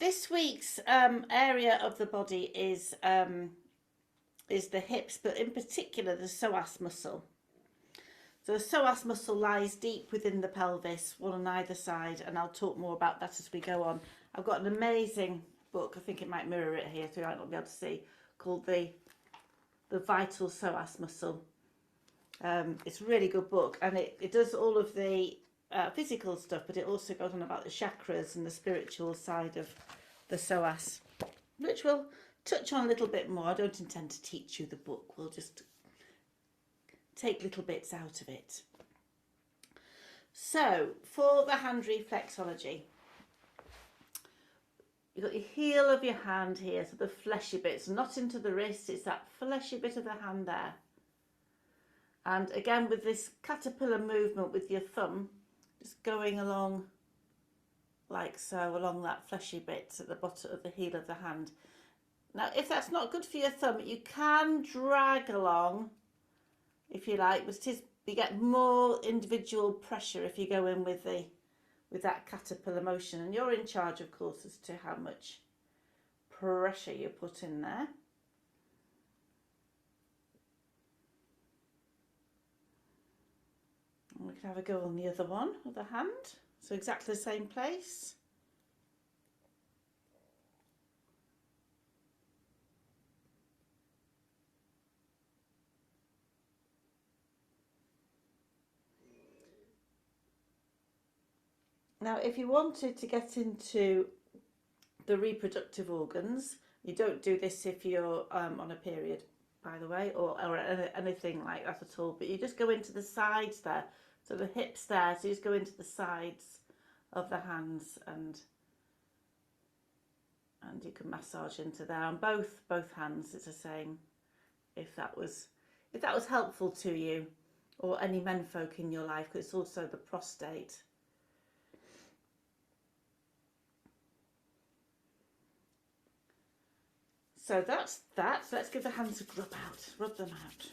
This week's area of the body is the hips, but in particular the psoas muscle. So the psoas muscle lies deep within the pelvis, one on either side, and I'll talk more about that as we go on. I've got an amazing book, I think it might mirror it here, so you might not be able to see, called the Vital Psoas Muscle. It's a really good book, and it does all of the physical stuff, but it also goes on about the chakras and the spiritual side of the psoas, which we'll touch on a little bit more. I don't intend to teach you the book, we'll just take little bits out of it. So for the hand reflexology, you've got your heel of your hand here, so the fleshy bits, not into the wrist, it's that fleshy bit of the hand there. And again, with this caterpillar movement with your thumb, just going along like so, along that fleshy bit at the bottom of the heel of the hand. Now, if that's not good for your thumb, you can drag along, if you like, but you get more individual pressure if you go in with that caterpillar motion, and you're in charge, of course, as to how much pressure you put in there. And we can have a go on the other one with the hand, so exactly the same place. Now, if you wanted to get into the reproductive organs, you don't do this if you're on a period, by the way, or anything like that at all, but you just go into the sides there, so the hips there, so you just go into the sides of the hands, and you can massage into there on both hands. It's the same. If that was helpful to you, or any menfolk in your life, because it's also the prostate. So that's that. So let's give the hands a rub out. Rub them out.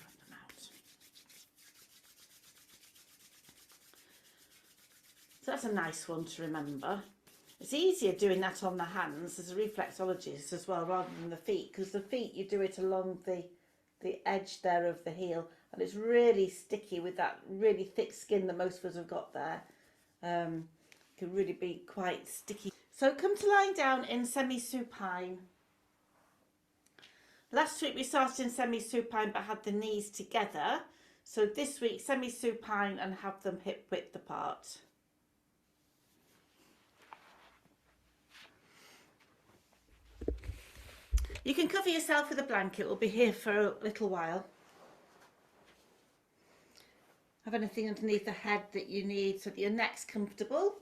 So that's a nice one to remember. It's easier doing that on the hands as a reflexologist as well, rather than the feet, because the feet, you do it along the edge there of the heel, and it's really sticky with that really thick skin that most of us have got there. It can really be quite sticky. So come to lying down in semi-supine. Last week we started in semi-supine but had the knees together. So this week semi-supine and have them hip width apart. You can cover yourself with a blanket, we'll be here for a little while. Have anything underneath the head that you need so that your neck's comfortable.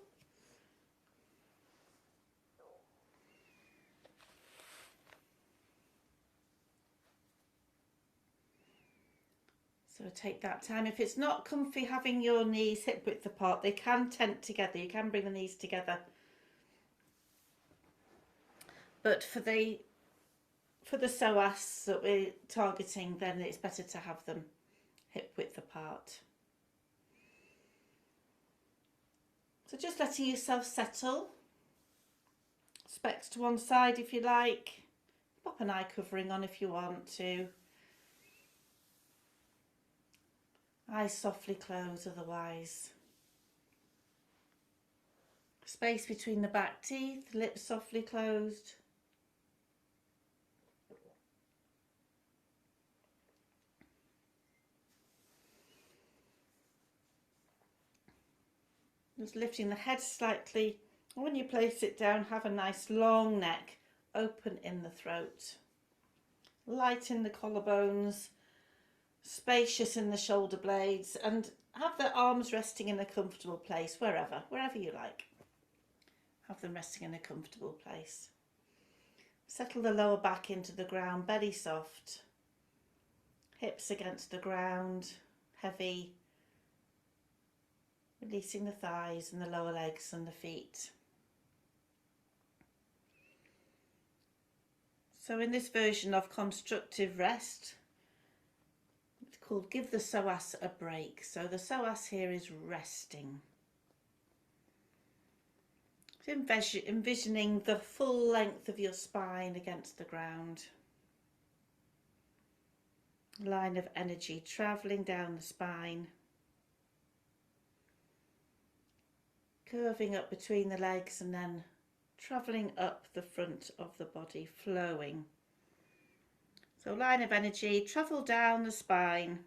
So take that time. If it's not comfy having your knees hip width apart, they can tent together. You can bring the knees together. But for the psoas that we're targeting, then it's better to have them hip width apart. So just letting yourself settle. Specs to one side if you like. Pop an eye covering on if you want to. Eyes softly closed otherwise. Space between the back teeth, lips softly closed. Just lifting the head slightly. When you place it down, have a nice long neck, open in the throat. Light in the collarbones, spacious in the shoulder blades, and have the arms resting in a comfortable place, wherever you like. Have them resting in a comfortable place. Settle the lower back into the ground, belly soft. Hips against the ground, heavy. Releasing the thighs and the lower legs and the feet. So in this version of constructive rest, it's called Give the Psoas a Break. So the psoas here is resting. Envisioning the full length of your spine against the ground. Line of energy travelling down the spine, curving up between the legs and then travelling up the front of the body, flowing. So line of energy, travel down the spine,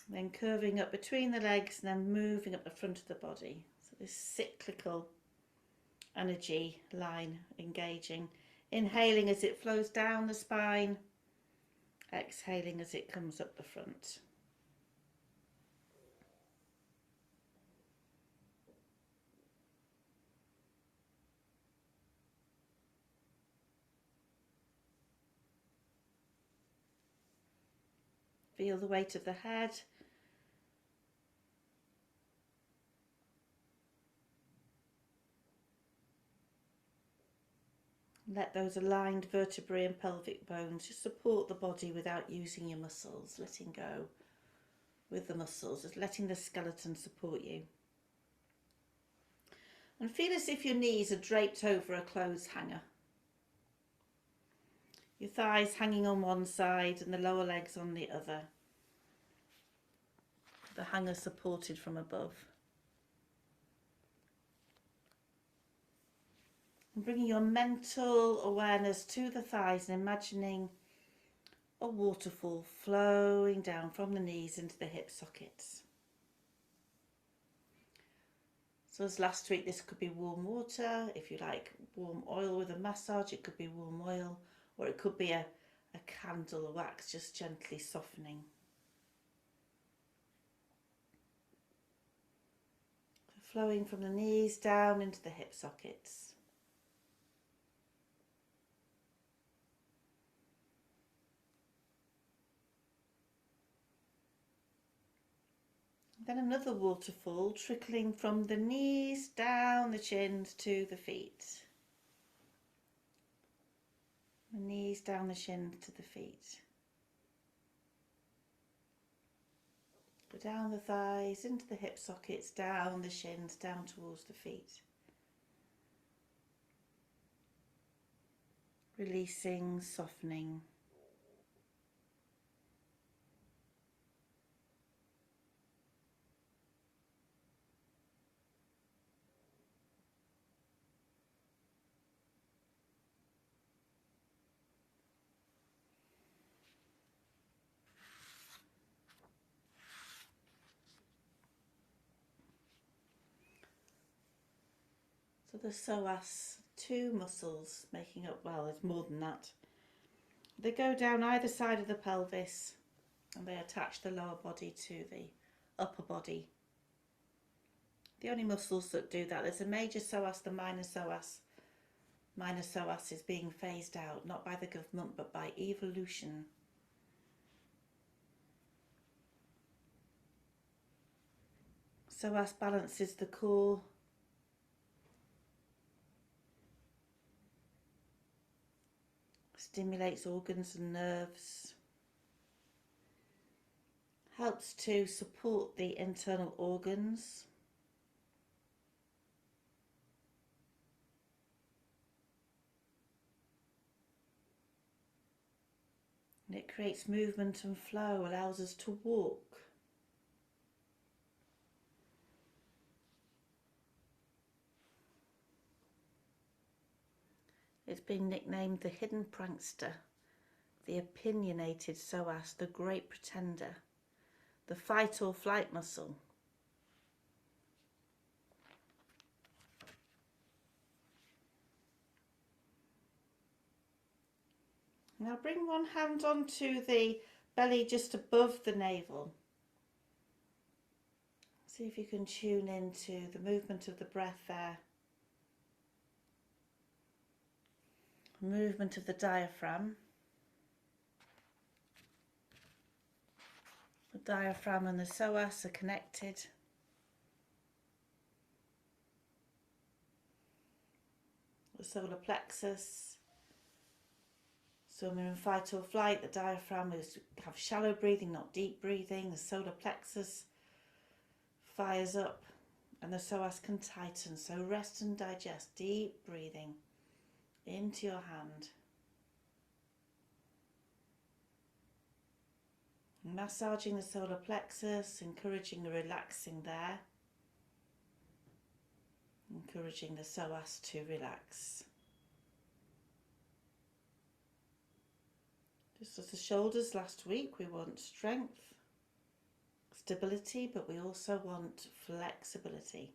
then curving up between the legs and then moving up the front of the body. So this cyclical energy line engaging. Inhaling as it flows down the spine, exhaling as it comes up the front. Feel the weight of the head. Let those aligned vertebrae and pelvic bones just support the body without using your muscles, letting go with the muscles, just letting the skeleton support you. And feel as if your knees are draped over a clothes hanger. Your thighs hanging on one side and the lower legs on the other. The hanger supported from above. And bringing your mental awareness to the thighs and imagining a waterfall flowing down from the knees into the hip sockets. So as last week, this could be warm water. If you like warm oil with a massage, it could be warm oil, or it could be a candle, a wax, just gently softening. So flowing from the knees down into the hip sockets. Then another waterfall trickling from the knees down the shins to the feet. The knees down the shins to the feet. Go down the thighs, into the hip sockets, down the shins, down towards the feet. Releasing, softening. So the psoas, two muscles making up, well, there's more than that. They go down either side of the pelvis and they attach the lower body to the upper body. The only muscles that do that, there's a major psoas, the minor psoas. Minor psoas is being phased out, not by the government, but by evolution. Psoas balances the core. Stimulates organs and nerves. Helps to support the internal organs. And it creates movement and flow, allows us to walk. It's been nicknamed the hidden prankster, the opinionated psoas, the great pretender, the fight or flight muscle. Now bring one hand onto the belly just above the navel. See if you can tune into the movement of the breath there. Movement of the diaphragm. The diaphragm and the psoas are connected. The solar plexus. So when we're in fight or flight, the diaphragm is have shallow breathing, not deep breathing. The solar plexus fires up and the psoas can tighten. So rest and digest, deep breathing into your hand. Massaging the solar plexus, encouraging the relaxing there. Encouraging the psoas to relax. Just as the shoulders last week, we want strength, stability, but we also want flexibility.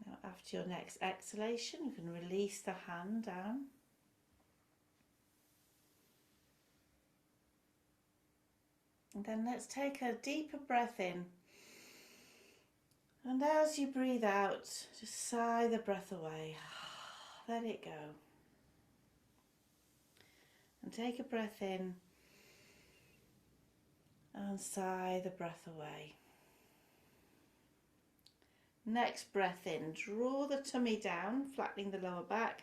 Now, after your next exhalation, you can release the hand down. And then let's take a deeper breath in. And as you breathe out, just sigh the breath away. Let it go. And take a breath in and sigh the breath away. Next breath in, draw the tummy down, flattening the lower back.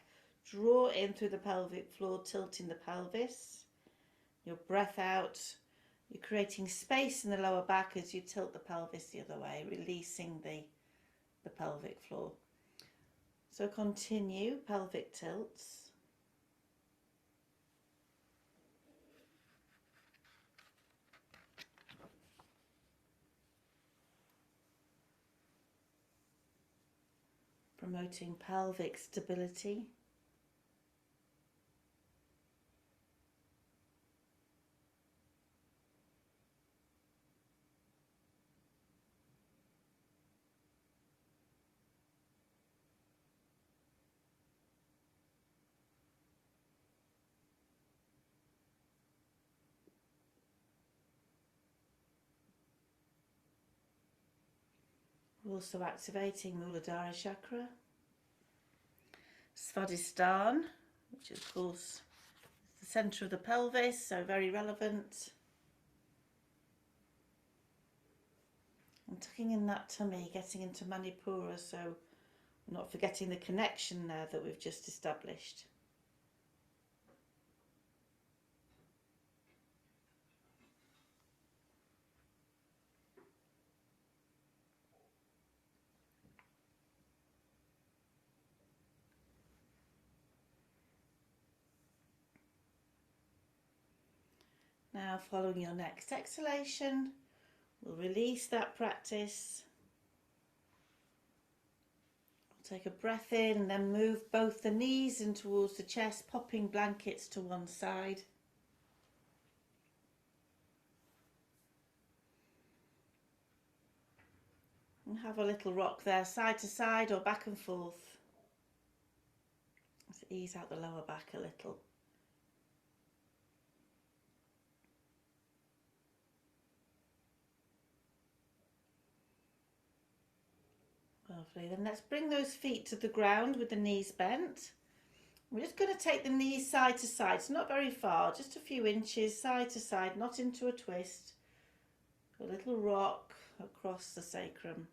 Draw in through the pelvic floor, tilting the pelvis. Your breath out, you're creating space in the lower back as you tilt the pelvis the other way, releasing the pelvic floor. So continue, pelvic tilts. Promoting pelvic stability. We're also activating Muladhara chakra, Svadhisthana, which is of course the centre of the pelvis, so very relevant. And tucking in that tummy, getting into Manipura, so not forgetting the connection there that we've just established. Now, following your next exhalation, we'll release that practice. We'll take a breath in and then move both the knees in towards the chest, popping blankets to one side. And have a little rock there, side to side or back and forth. Let's ease out the lower back a little. Lovely. Then let's bring those feet to the ground with the knees bent. We're just going to take the knees side to side, so not very far, just a few inches side to side, not into a twist. A little rock across the sacrum.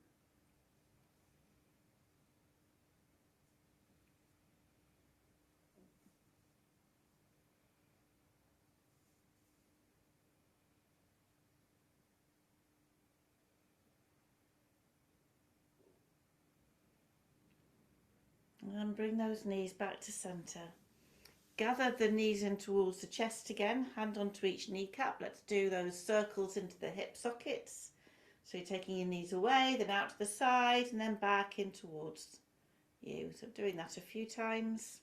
And bring those knees back to centre. Gather the knees in towards the chest again, hand onto each kneecap. Let's do those circles into the hip sockets. So you're taking your knees away, then out to the side, and then back in towards you. So doing that a few times.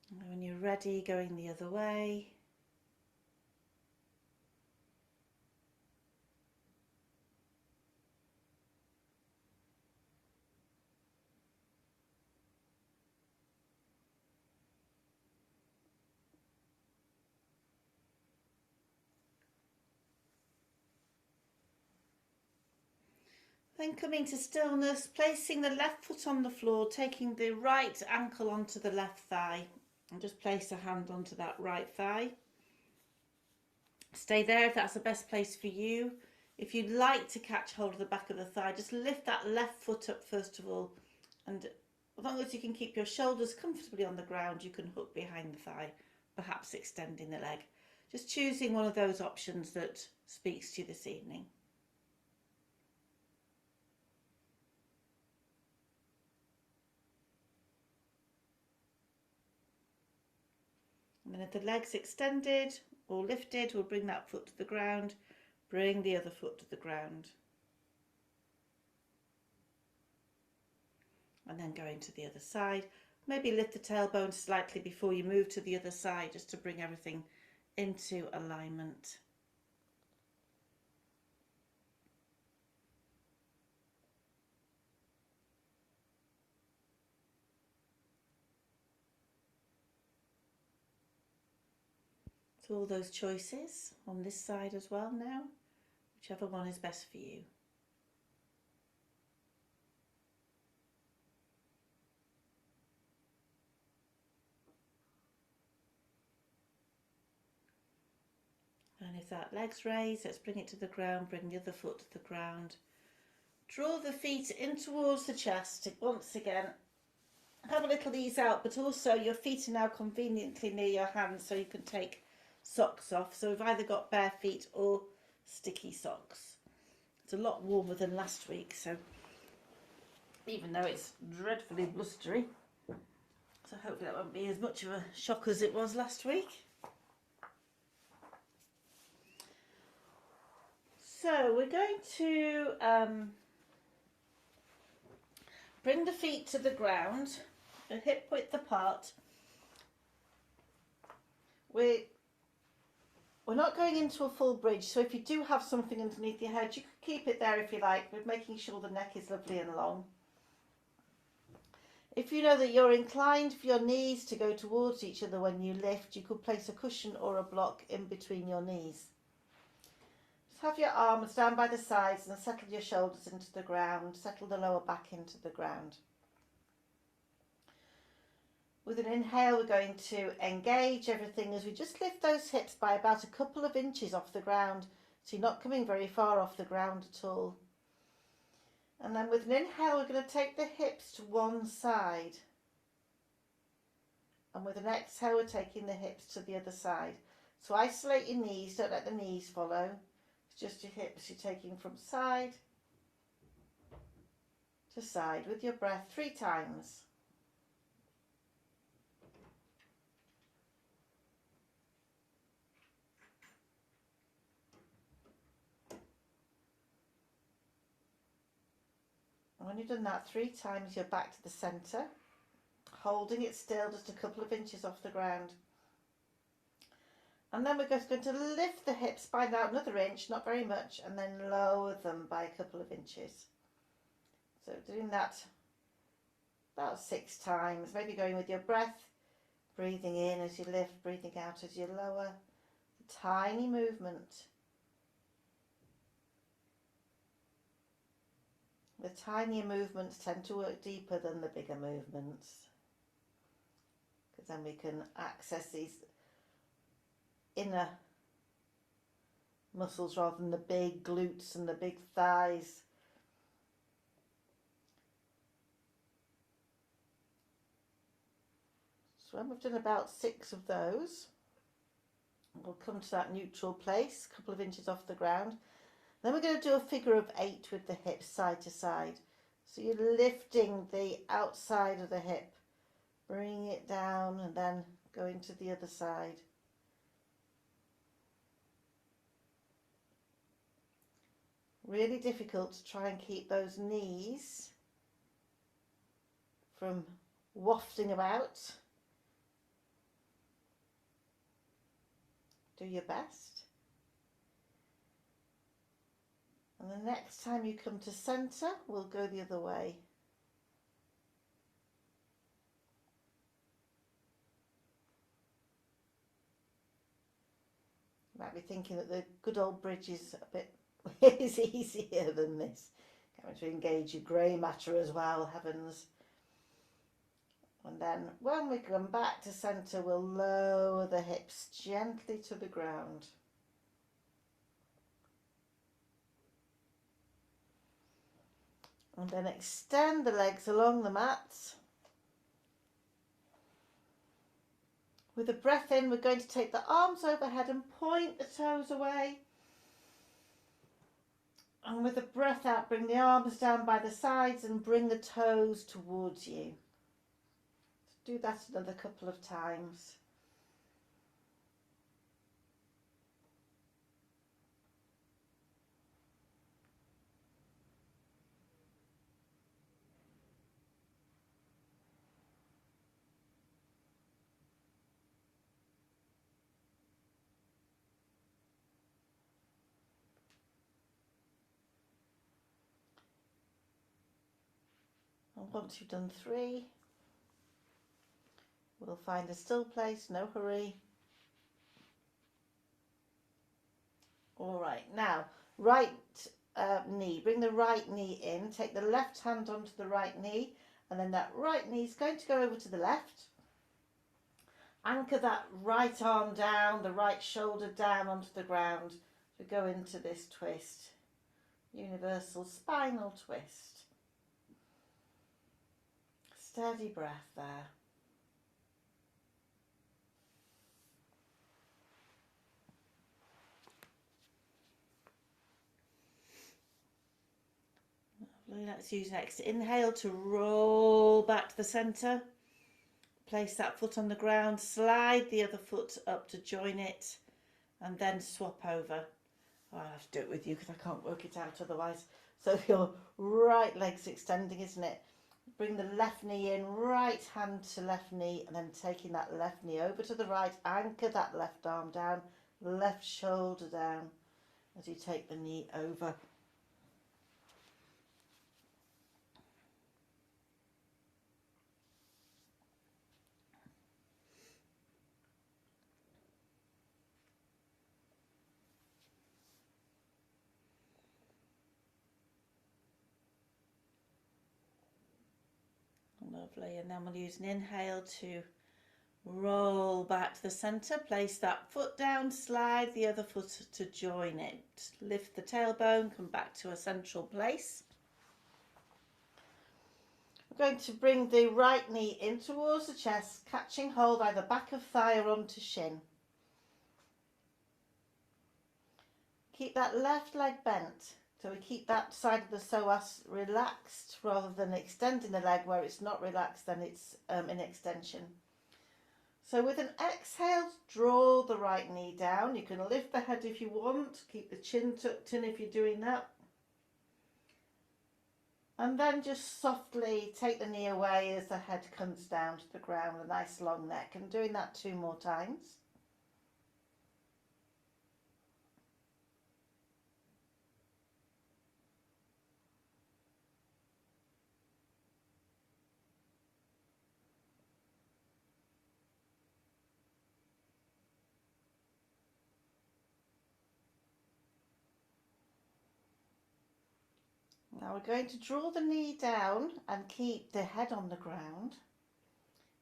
And when you're ready, going the other way. Then coming to stillness, placing the left foot on the floor, taking the right ankle onto the left thigh, and just place a hand onto that right thigh. Stay there if that's the best place for you. If you'd like to catch hold of the back of the thigh, just lift that left foot up first of all, and as long as you can keep your shoulders comfortably on the ground, you can hook behind the thigh, perhaps extending the leg. Just choosing one of those options that speaks to you this evening. And then if the leg's extended or lifted, we'll bring that foot to the ground, bring the other foot to the ground. And then going to the other side. Maybe lift the tailbone slightly before you move to the other side, just to bring everything into alignment. So all those choices on this side as well now, whichever one is best for you. And if that leg's raised, let's bring it to the ground, bring the other foot to the ground. Draw the feet in towards the chest. Once again, have a little ease out, but also your feet are now conveniently near your hands, so you can take socks off. So we've either got bare feet or sticky socks. It's a lot warmer than last week, so even though it's dreadfully blustery, so hopefully that won't be as much of a shock as it was last week. So we're going to bring the feet to the ground, a hip width apart. We're not going into a full bridge, so if you do have something underneath your head, you can keep it there if you like, but making sure the neck is lovely and long. If you know that you're inclined for your knees to go towards each other when you lift, you could place a cushion or a block in between your knees. Just have your arms down by the sides and settle your shoulders into the ground, settle the lower back into the ground. With an inhale, we're going to engage everything as we just lift those hips by about a couple of inches off the ground, so you're not coming very far off the ground at all. And then with an inhale, we're going to take the hips to one side. And with an exhale, we're taking the hips to the other side. So isolate your knees, don't let the knees follow. It's just your hips you're taking from side to side with your breath 3 times. And when you've done that 3 times, you're back to the centre, holding it still just a couple of inches off the ground. And then we're just going to lift the hips by now another inch, not very much, and then lower them by a couple of inches. So doing that about 6 times, maybe going with your breath, breathing in as you lift, breathing out as you lower. A tiny movement. The tinier movements tend to work deeper than the bigger movements, because then we can access these inner muscles rather than the big glutes and the big thighs. So when we've done about 6 of those, we'll come to that neutral place, a couple of inches off the ground. Then we're going to do a figure of 8 with the hips side to side. So you're lifting the outside of the hip, bringing it down and then going to the other side. Really difficult to try and keep those knees from wafting about. Do your best. And the next time you come to centre, we'll go the other way. You might be thinking that the good old bridge is a bit is easier than this. Going to engage your grey matter as well, heavens. And then when we come back to centre, we'll lower the hips gently to the ground. And then extend the legs along the mat. With a breath in, we're going to take the arms overhead and point the toes away. And with a breath out, bring the arms down by the sides and bring the toes towards you. Do that another couple of times. And once you've done 3, we'll find a still place, no hurry. All right, now, right knee, bring the right knee in, take the left hand onto the right knee, and then that right knee is going to go over to the left. Anchor that right arm down, the right shoulder down onto the ground to go into this twist, universal spinal twist. Steady breath there. Lovely. Let's use next inhale to roll back to the centre. Place that foot on the ground, slide the other foot up to join it, and then swap over. Oh, I'll have to do it with you because I can't work it out otherwise. So your right leg's extending, isn't it? Bring the left knee in, right hand to left knee, and then taking that left knee over to the right, anchor that left arm down, left shoulder down as you take the knee over. Lovely, and then we'll use an inhale to roll back to the centre, place that foot down, slide the other foot to join it. Lift the tailbone, come back to a central place. We're going to bring the right knee in towards the chest, catching hold either back of thigh or onto shin. Keep that left leg bent, so we keep that side of the psoas relaxed rather than extending the leg. Where it's not relaxed, then it's in extension. So with an exhale, draw the right knee down. You can lift the head if you want, keep the chin tucked in if you're doing that. And then just softly take the knee away as the head comes down to the ground, a nice long neck. And doing that 2 more times. Now we're going to draw the knee down and keep the head on the ground.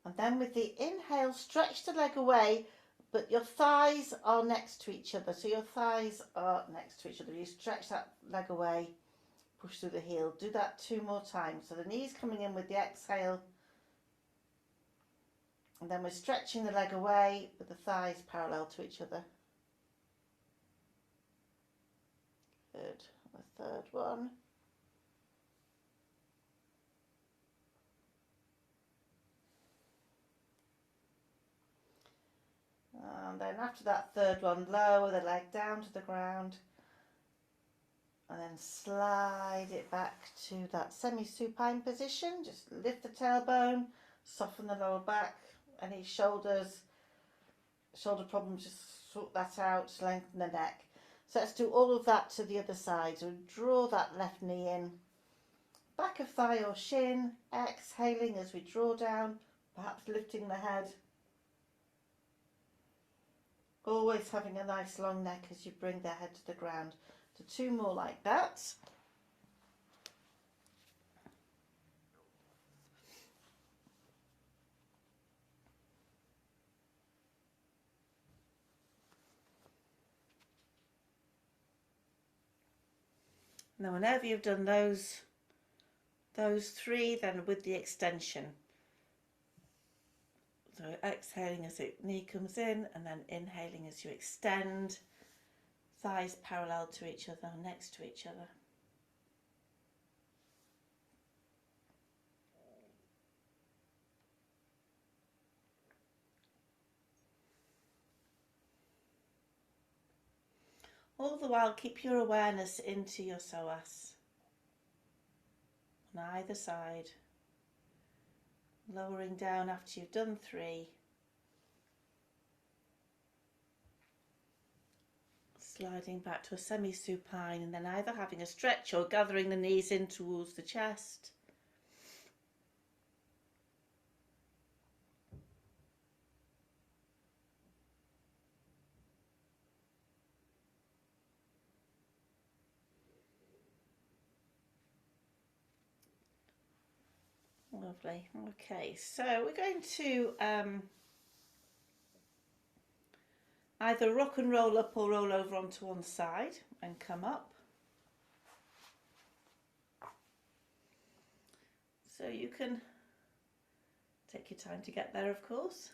And then with the inhale, stretch the leg away, but your thighs are next to each other. So your thighs are next to each other. You stretch that leg away, push through the heel. Do that 2 more times. So the knee's coming in with the exhale. And then we're stretching the leg away with the thighs parallel to each other. Good. The third one. And then after that third one, lower the leg down to the ground and then slide it back to that semi-supine position. Just lift the tailbone, soften the lower back. Any shoulder problems, just sort that out, lengthen the neck. So let's do all of that to the other side. So draw that left knee in, back of thigh or shin, exhaling as we draw down, perhaps lifting the head. Always having a nice long neck as you bring the head to the ground. So 2 more like that. Now whenever you've done those, those 3 then with the extension. So exhaling as the knee comes in, and then inhaling as you extend, thighs parallel to each other, next to each other. All the while, keep your awareness into your psoas on either side, lowering down after you've done 3, sliding back to a semi-supine, and then either having a stretch or gathering the knees in towards the chest. Lovely. Okay, so we're going to either rock and roll up or roll over onto one side and come up. So you can take your time to get there, of course.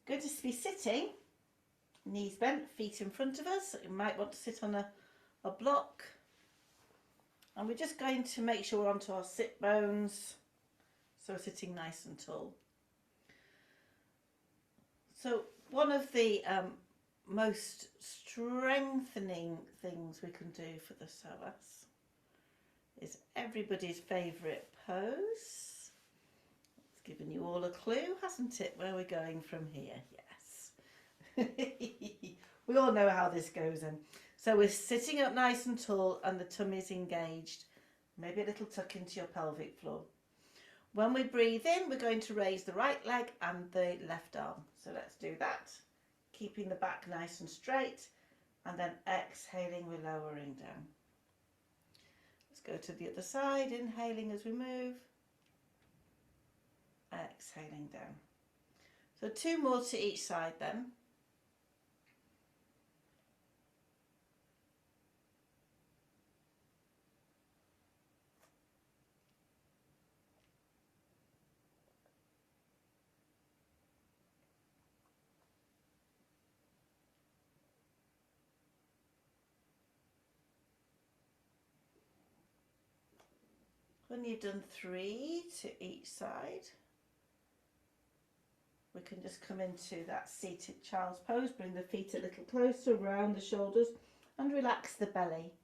Going to be sitting, knees bent, feet in front of us. You might want to sit on a block. And we're just going to make sure we're onto our sit bones, so sitting nice and tall. So one of the most strengthening things we can do for the psoas is everybody's favourite pose. It's given you all a clue, hasn't it, where we're going from here? Yes. We all know how this goes in. So we're sitting up nice and tall and the tummy's engaged. Maybe a little tuck into your pelvic floor. When we breathe in, we're going to raise the right leg and the left arm. So let's do that. Keeping the back nice and straight. And then exhaling, we're lowering down. Let's go to the other side, inhaling as we move. Exhaling down. So 2 more to each side then. When you've done 3 to each side, we can just come into that seated child's pose, bring the feet a little closer around the shoulders and relax the belly.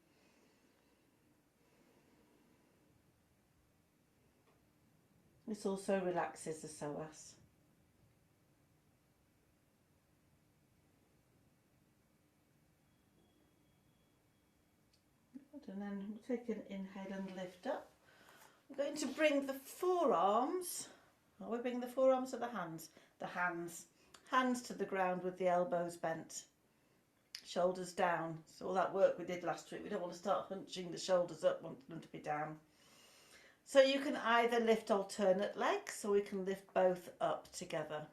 This also relaxes the psoas. And then we'll take an inhale and lift up. We're going to bring the forearms, or we bring the forearms to the hands to the ground with the elbows bent, shoulders down. So all that work we did last week, we don't want to start hunching the shoulders up, want them to be down. So you can either lift alternate legs or we can lift both up together.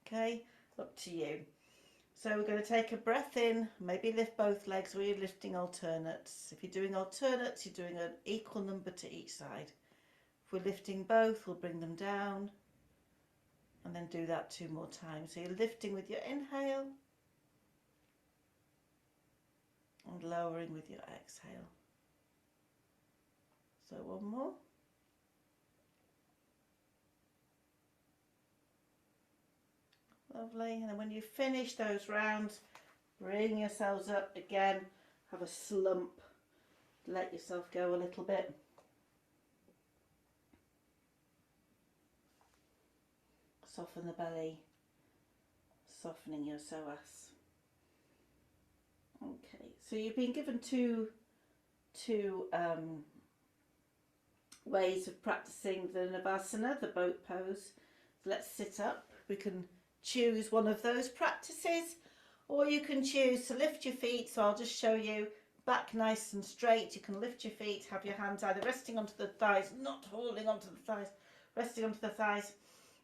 Okay, up to you. So we're going to take a breath in, maybe lift both legs, or you're lifting alternates. If you're doing alternates, you're doing an equal number to each side. If we're lifting both, we'll bring them down and then do that 2 more times. So you're lifting with your inhale and lowering with your exhale. So 1 more. Lovely. And then when you finish those rounds, bring yourselves up again, have a slump, let yourself go a little bit. Soften the belly, softening your psoas. Okay, so you've been given two ways of practicing the Navasana, the boat pose. So let's sit up. We can choose one of those practices, or you can choose to lift your feet. So I'll just show you, back nice and straight. You can lift your feet, have your hands either resting onto the thighs, not holding onto the thighs, resting onto the thighs,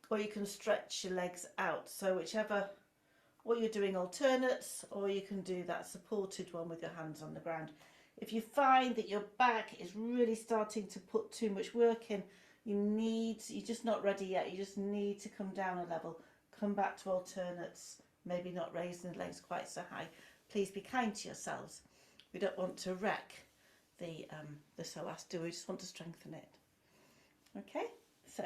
or you can stretch your legs out. So whichever, or you're doing alternates, or you can do that supported one with your hands on the ground. If you find that your back is really starting to put too much work in, you're just not ready yet. You just need to come down a level. Come back to alternates, maybe not raising the legs quite so high. Please be kind to yourselves. We don't want to wreck the psoas, do we? Just want to strengthen it. Okay, so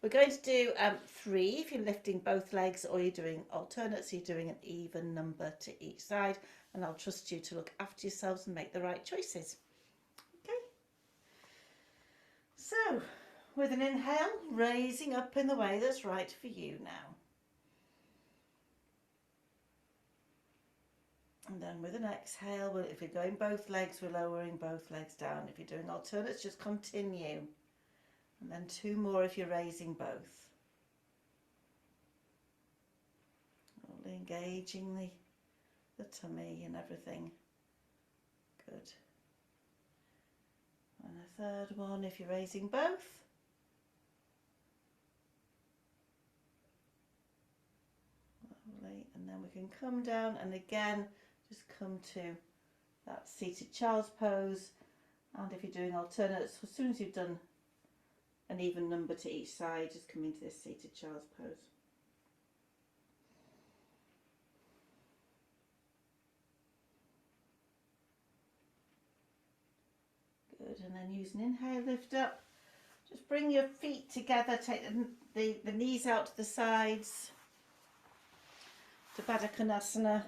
we're going to do 3 if you're lifting both legs, or you're doing alternates, you're doing an even number to each side, and I'll trust you to look after yourselves and make the right choices. Okay, so with an inhale, raising up in the way that's right for you now. And then with an exhale, if you're going both legs, we're lowering both legs down. If you're doing alternates, just continue. And then 2 more if you're raising both. Really engaging the tummy and everything. Good. And a 3rd one if you're raising both. Lovely. And then we can come down and again just come to that seated child's pose. And if you're doing alternates, as soon as you've done an even number to each side, just come into this seated child's pose. Good, and then use an inhale, lift up. Just bring your feet together, take the knees out to the sides, to Baddha Konasana.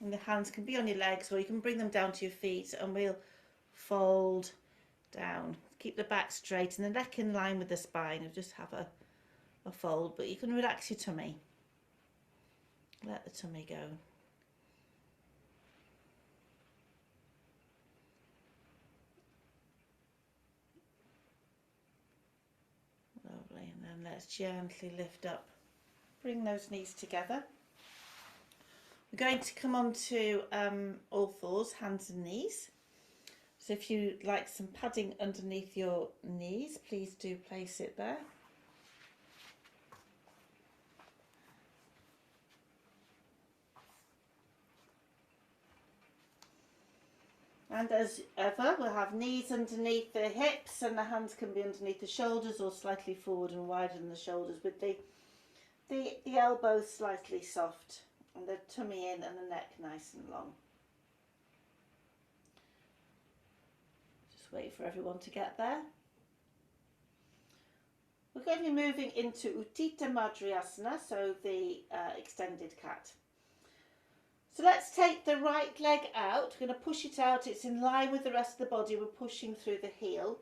And the hands can be on your legs, or you can bring them down to your feet, and we'll fold down. Keep the back straight and the neck in line with the spine, and just have a fold, but you can relax your tummy. Let the tummy go. Lovely, and then let's gently lift up. Bring those knees together. We're going to come on to all fours, hands and knees. So if you'd like some padding underneath your knees, please do place it there. And as ever, we'll have knees underneath the hips, and the hands can be underneath the shoulders or slightly forward and wider than the shoulders, with the elbows slightly soft and the tummy in and the neck nice and long. Just wait for everyone to get there. We're going to be moving into Utthita Madhyasana, so the extended cat. So let's take the right leg out. We're going to push it out. It's in line with the rest of the body. We're pushing through the heel.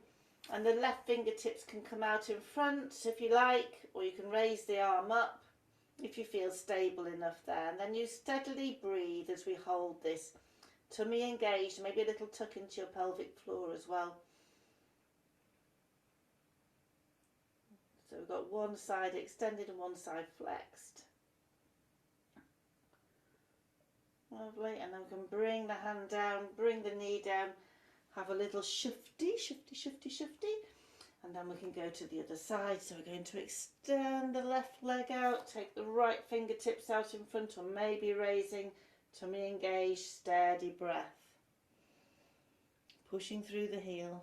And the left fingertips can come out in front if you like, or you can raise the arm up if you feel stable enough there. And then you steadily breathe as we hold this. Tummy engaged, maybe a little tuck into your pelvic floor as well. So we've got one side extended and one side flexed. Lovely, and then we can bring the hand down, bring the knee down, have a little shifty, and then we can go to the other side. So we're going to extend the left leg out, take the right fingertips out in front, or maybe raising, tummy engaged, steady breath. Pushing through the heel.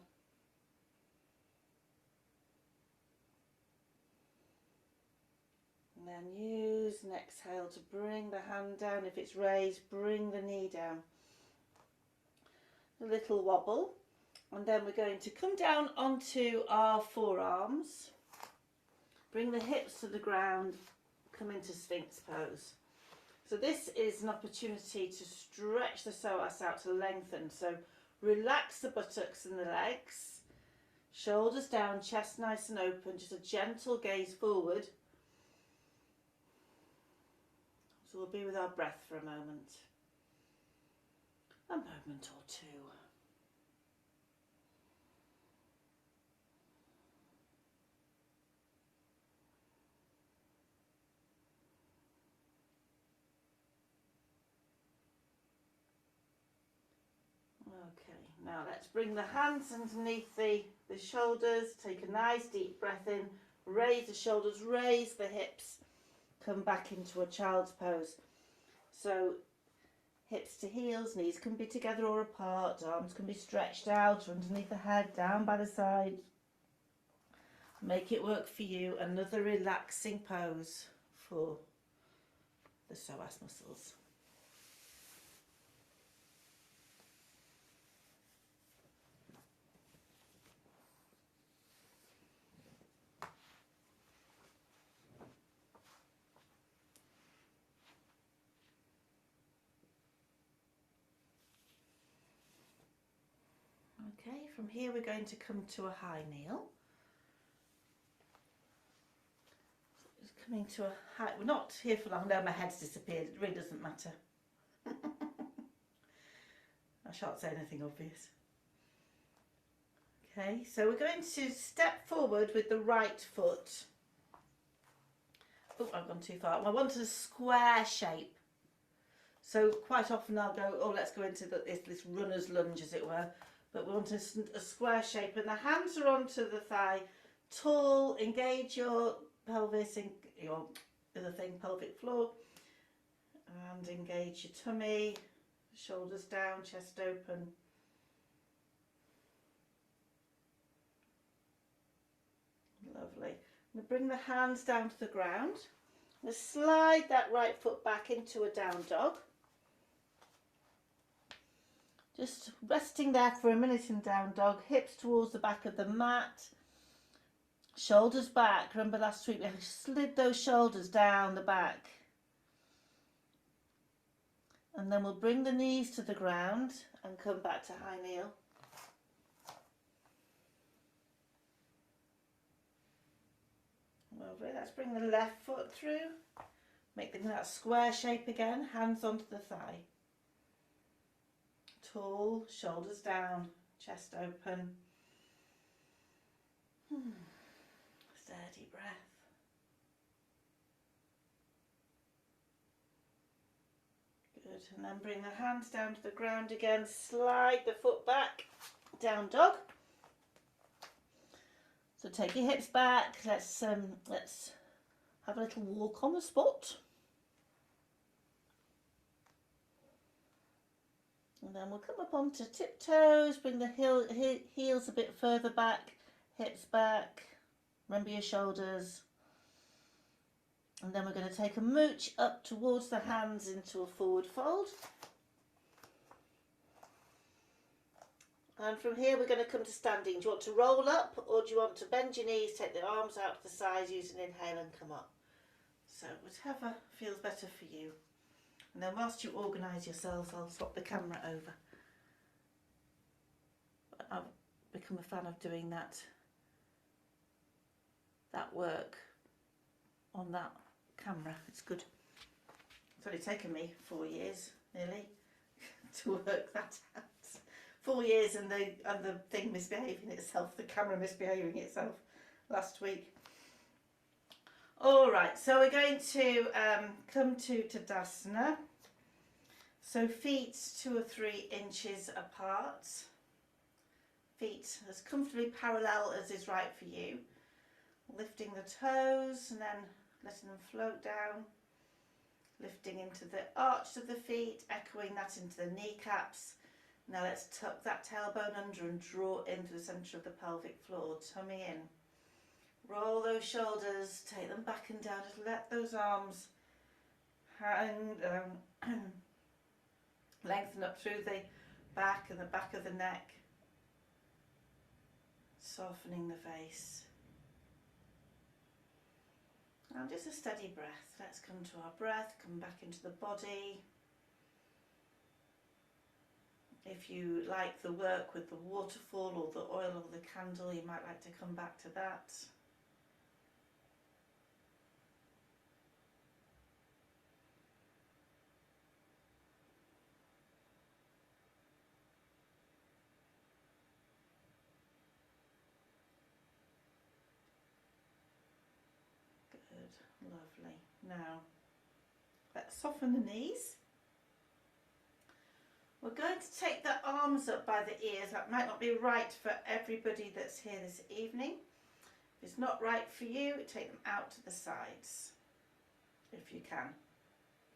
And then use an exhale to bring the hand down. If it's raised, bring the knee down. A little wobble. And then we're going to come down onto our forearms. Bring the hips to the ground. Come into Sphinx pose. So this is an opportunity to stretch the psoas out to lengthen. So relax the buttocks and the legs. Shoulders down, chest nice and open. Just a gentle gaze forward. So we'll be with our breath for a moment or two. Okay, now let's bring the hands underneath the shoulders, take a nice deep breath in, raise the shoulders, raise the hips. Come back into a child's pose. So hips to heels, knees can be together or apart, arms can be stretched out underneath the head, down by the side. Make it work for you. Another relaxing pose for the psoas muscles. Okay, from here we're going to come to a high kneel. Just coming to a high, we're not here for long, no, my head's disappeared, it really doesn't matter. I shan't say anything obvious. Okay, so we're going to step forward with the right foot. Oh, I've gone too far. I want a square shape. So quite often I'll go, oh, let's go into this runner's lunge, as it were. But we want a square shape, and the hands are onto the thigh, tall, engage your pelvis, your other thing, pelvic floor, and engage your tummy, shoulders down, chest open. Lovely. I'm going to bring the hands down to the ground. I'm going to slide that right foot back into a down dog. Just resting there for a minute in down dog, hips towards the back of the mat, shoulders back. Remember last week we slid those shoulders down the back. And then we'll bring the knees to the ground and come back to high kneel. Lovely. Let's bring the left foot through. Make that square shape again, hands onto the thigh. Tall, shoulders down, chest open. Steady breath. Good, and then bring the hands down to the ground again, slide the foot back, down dog. So take your hips back, let's have a little walk on the spot. And then we'll come up onto tiptoes, bring the heels a bit further back, hips back, remember your shoulders. And then we're going to take a mooch up towards the hands into a forward fold. And from here we're going to come to standing. Do you want to roll up, or do you want to bend your knees, take the arms out to the sides, use an inhale and come up? So whatever feels better for you. And then whilst you organise yourselves, I'll swap the camera over. I've become a fan of doing that work on that camera. It's good. It's only taken me 4 years, nearly, to work that out. 4 years and the thing misbehaving itself, the camera misbehaving itself last week. All right, so we're going to come to Tadasana. So feet 2 or 3 inches apart. Feet as comfortably parallel as is right for you. Lifting the toes and then letting them float down. Lifting into the arch of the feet, echoing that into the kneecaps. Now let's tuck that tailbone under and draw into the centre of the pelvic floor, tummy in. Roll those shoulders, take them back and down, just let those arms hang down. Lengthen up through the back and the back of the neck. Softening the face. And just a steady breath. Let's come to our breath, come back into the body. If you like the work with the waterfall or the oil or the candle, you might like to come back to that. Good, lovely. Now, let's soften the knees. We're going to take the arms up by the ears. That might not be right for everybody that's here this evening. If it's not right for you, take them out to the sides, if you can.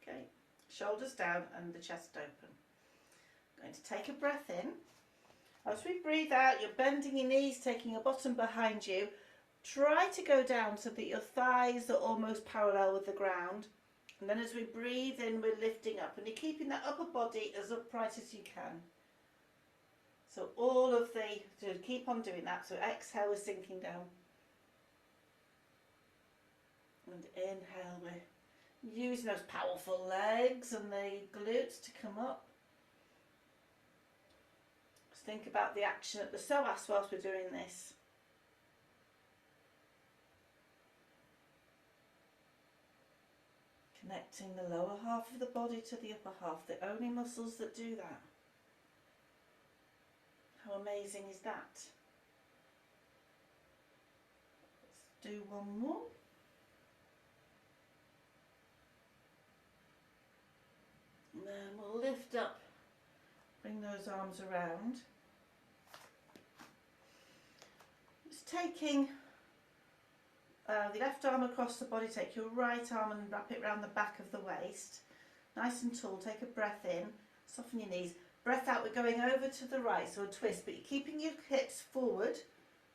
Okay, Shoulders down and the chest open. Going to take a breath in. As we breathe out, you're bending your knees, taking your bottom behind you. Try to go down so that your thighs are almost parallel with the ground. And then as we breathe in, we're lifting up. And you're keeping that upper body as upright as you can. So keep on doing that. So exhale, we're sinking down. And inhale, we're using those powerful legs and the glutes to come up. Just think about the action at the psoas whilst we're doing this. Connecting the lower half of the body to the upper half, the only muscles that do that. How amazing is that? Let's do one more. And then we'll lift up, bring those arms around. Just taking the left arm across the body, take your right arm and wrap it around the back of the waist. Nice and tall, take a breath in, soften your knees. Breath out, we're going over to the right, so a twist, but you're keeping your hips forward,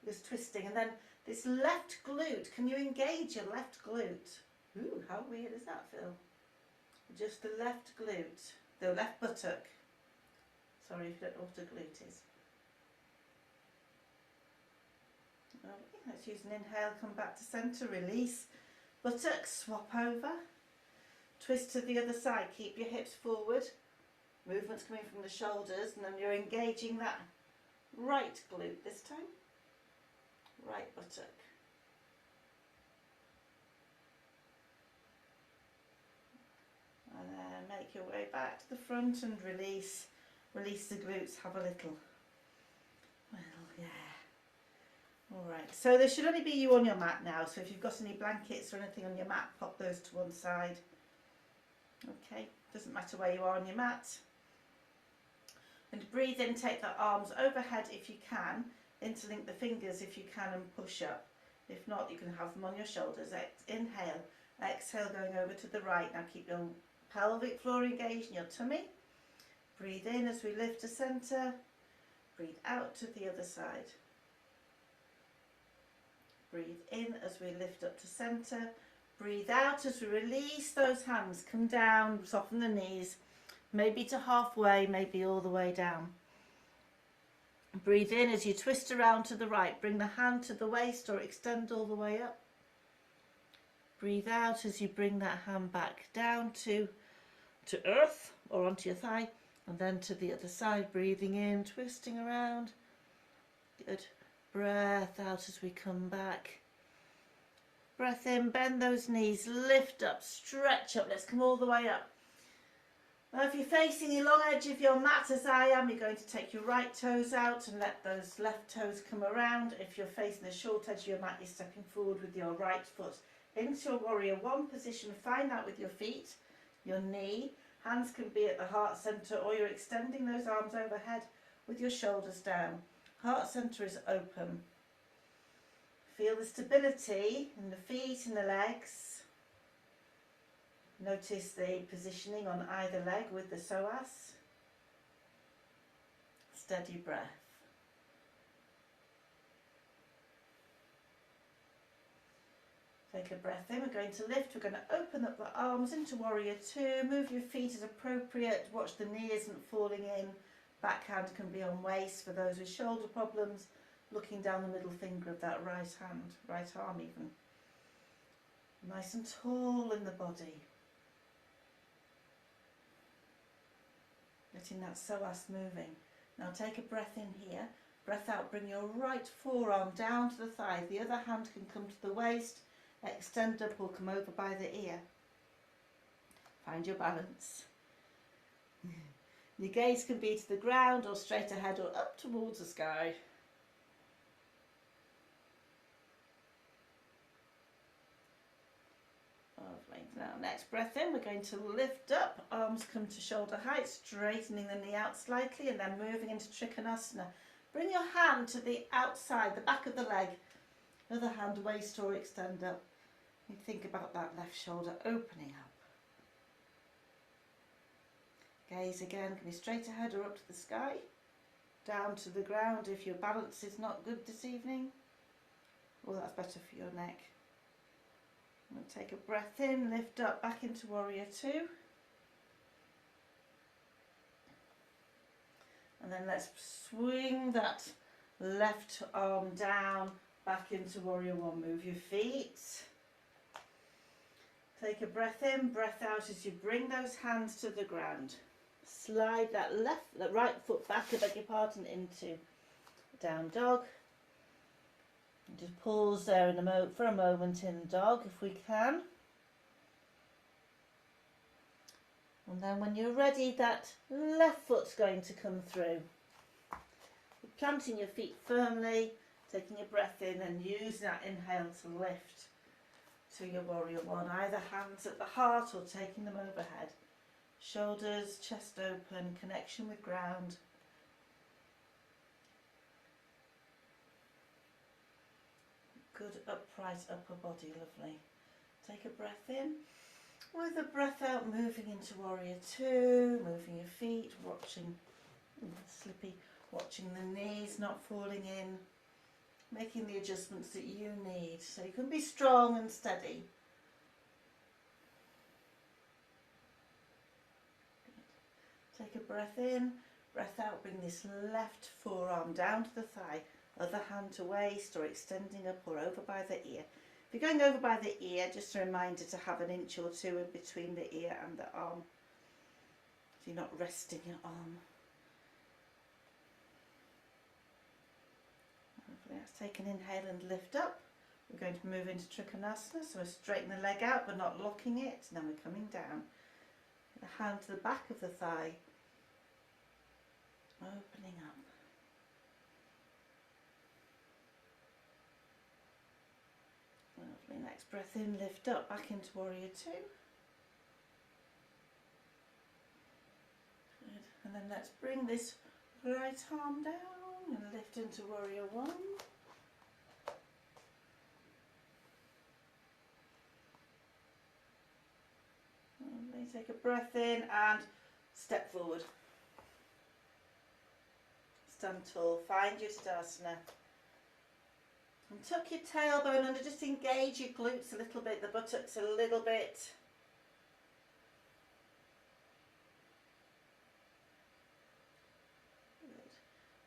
this twisting, and then this left glute, can you engage your left glute? Ooh, how weird does that feel? Just the left glute, the left buttock. Sorry if you don't know what a glute is. Okay, let's use an inhale, come back to centre, release. Buttock, swap over. Twist to the other side, keep your hips forward. Movements coming from the shoulders, and then you're engaging that right glute this time. Right buttock. And then make your way back to the front and release. Release the glutes, have a little. Well, yeah. Alright, so there should only be you on your mat now, so if you've got any blankets or anything on your mat, pop those to one side. Okay, doesn't matter where you are on your mat. And breathe in, take the arms overhead if you can, interlink the fingers if you can and push up. If not, you can have them on your shoulders. Inhale, exhale going over to the right. Now keep your pelvic floor engaged in your tummy. Breathe in as we lift to centre. Breathe out to the other side. Breathe in as we lift up to centre. Breathe out as we release those hands. Come down, soften the knees. Maybe to halfway, maybe all the way down. Breathe in as you twist around to the right. Bring the hand to the waist or extend all the way up. Breathe out as you bring that hand back down to earth or onto your thigh. And then to the other side, breathing in, twisting around. Good. Breath out as we come back. Breath in, bend those knees, lift up, stretch up. Let's come all the way up. Now if you're facing the long edge of your mat as I am, you're going to take your right toes out and let those left toes come around. If you're facing the short edge of your mat, you're stepping forward with your right foot into your warrior one position. Find that with your feet, your knee. Hands can be at the heart centre, or you're extending those arms overhead with your shoulders down. Heart centre is open. Feel the stability in the feet and the legs. Notice the positioning on either leg with the psoas. Steady breath. Take a breath in. We're going to lift. We're going to open up the arms into warrior two. Move your feet as appropriate. Watch the knee isn't falling in. Backhand can be on waist for those with shoulder problems. Looking down the middle finger of that right hand, right arm even. Nice and tall in the body. Letting that psoas moving. Now take a breath in here. Breath out, bring your right forearm down to the thigh. The other hand can come to the waist. Extend up or come over by the ear. Find your balance. Your gaze can be to the ground or straight ahead or up towards the sky. Lovely. Now next breath in, we're going to lift up, arms come to shoulder height, straightening the knee out slightly and then moving into Trikonasana. Bring your hand to the outside, the back of the leg, other hand waist or extend up. You think about that left shoulder opening up. Gaze again, can be straight ahead or up to the sky, down to the ground if your balance is not good this evening. Well, that's better for your neck. And take a breath in, lift up, back into Warrior Two. And then let's swing that left arm down, back into Warrior One. Move your feet. Take a breath in, breath out as you bring those hands to the ground. Slide that right foot back, I beg your pardon, into down dog. And just pause there for a moment in dog if we can. And then when you're ready, that left foot's going to come through. You're planting your feet firmly, taking a breath in and use that inhale to lift to your Warrior One. Either hands at the heart or taking them overhead. Shoulders, chest open, connection with ground. Good upright upper body, lovely. Take a breath in. With a breath out, moving into Warrior Two, moving your feet, watching, slippy, watching the knees not falling in, making the adjustments that you need so you can be strong and steady. Take a breath in, breath out, bring this left forearm down to the thigh, other hand to waist or extending up or over by the ear. If you're going over by the ear, just a reminder to have an inch or two in between the ear and the arm, so you're not resting your arm. Let's take an inhale and lift up. We're going to move into Trikonasana, so we're straightening the leg out but not locking it. And then we're coming down. The hand to the back of the thigh, opening up. Lovely. Next breath in, lift up, back into Warrior Two. Good. And then let's bring this right arm down and lift into Warrior One. Lovely. Take a breath in and step forward. Stand tall, find your Tadasana. And tuck your tailbone under, just engage your glutes a little bit, the buttocks a little bit. Good.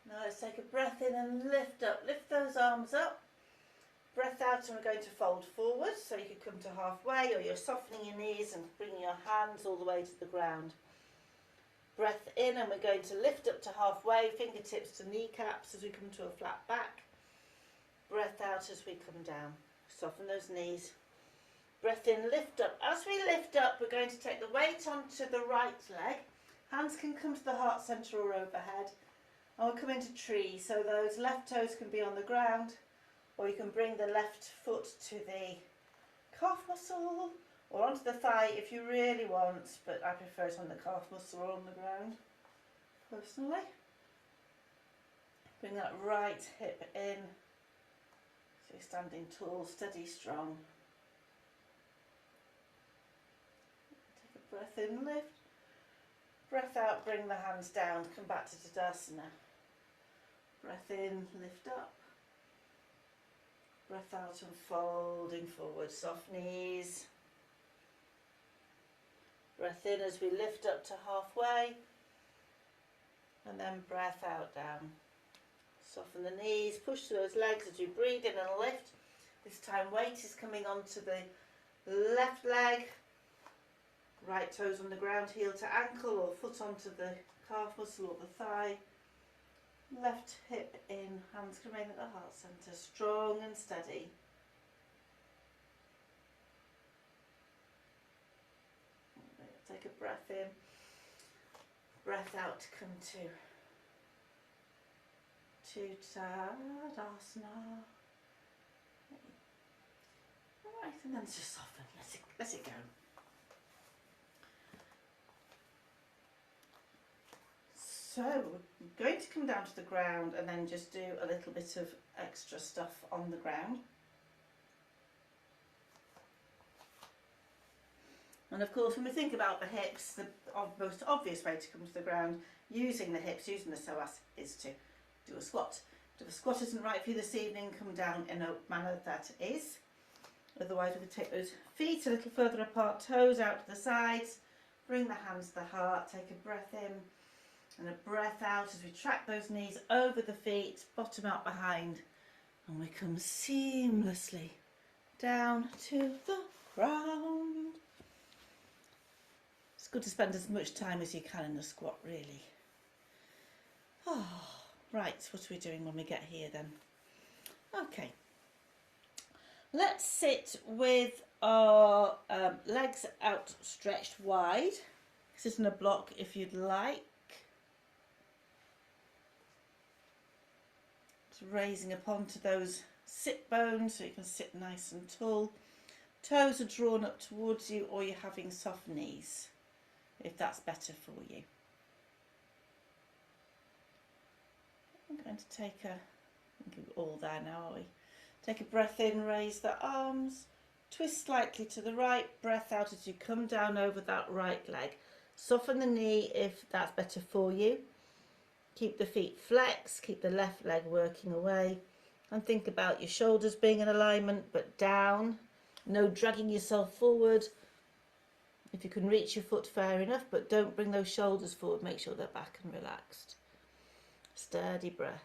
Now let's take a breath in and lift up, lift those arms up. Breath out and we're going to fold forward, so you can come to halfway or you're softening your knees and bringing your hands all the way to the ground. Breath in and we're going to lift up to halfway, fingertips to kneecaps as we come to a flat back. Breath out as we come down. Soften those knees. Breath in, lift up. As we lift up, we're going to take the weight onto the right leg. Hands can come to the heart centre or overhead. And we'll come into tree, so those left toes can be on the ground, or you can bring the left foot to the calf muscle or onto the thigh if you really want, but I prefer it on the calf muscle or on the ground, personally. Bring that right hip in. So you're standing tall, steady, strong. Take a breath in, lift. Breath out, bring the hands down, come back to Tadasana. Breath in, lift up. Breath out and folding forward, soft knees. Breath in as we lift up to halfway. And then breath out, down. Soften the knees, push through those legs as you breathe in and lift. This time weight is coming onto the left leg. Right toes on the ground, heel to ankle or foot onto the calf muscle or the thigh. Left hip in, hands can remain at the heart centre, strong and steady. Take a breath in, breath out to come to Tadasana. Alright, and then just soften, let it go. So we're going to come down to the ground and then just do a little bit of extra stuff on the ground. And of course, when we think about the hips, the most obvious way to come to the ground using the hips, using the psoas, is to do a squat. If a squat isn't right for you this evening, come down in a manner that is. Otherwise, we can take those feet a little further apart, toes out to the sides, bring the hands to the heart, take a breath in and a breath out as we track those knees over the feet, bottom out behind, and we come seamlessly down to the ground. It's good to spend as much time as you can in the squat, really. Oh, right, what are we doing when we get here then? Okay, let's sit with our legs outstretched wide. Sit in a block if you'd like. Just raising up onto those sit bones so you can sit nice and tall. Toes are drawn up towards you, or you're having soft knees, if that's better for you. I'm going to take a, I think we're all there now, are we? Take a breath in, raise the arms, twist slightly to the right, breath out as you come down over that right leg. Soften the knee if that's better for you. Keep the feet flexed, keep the left leg working away, and think about your shoulders being in alignment but down. No dragging yourself forward. If you can reach your foot, fair enough, but don't bring those shoulders forward. Make sure they're back and relaxed. Steady breath.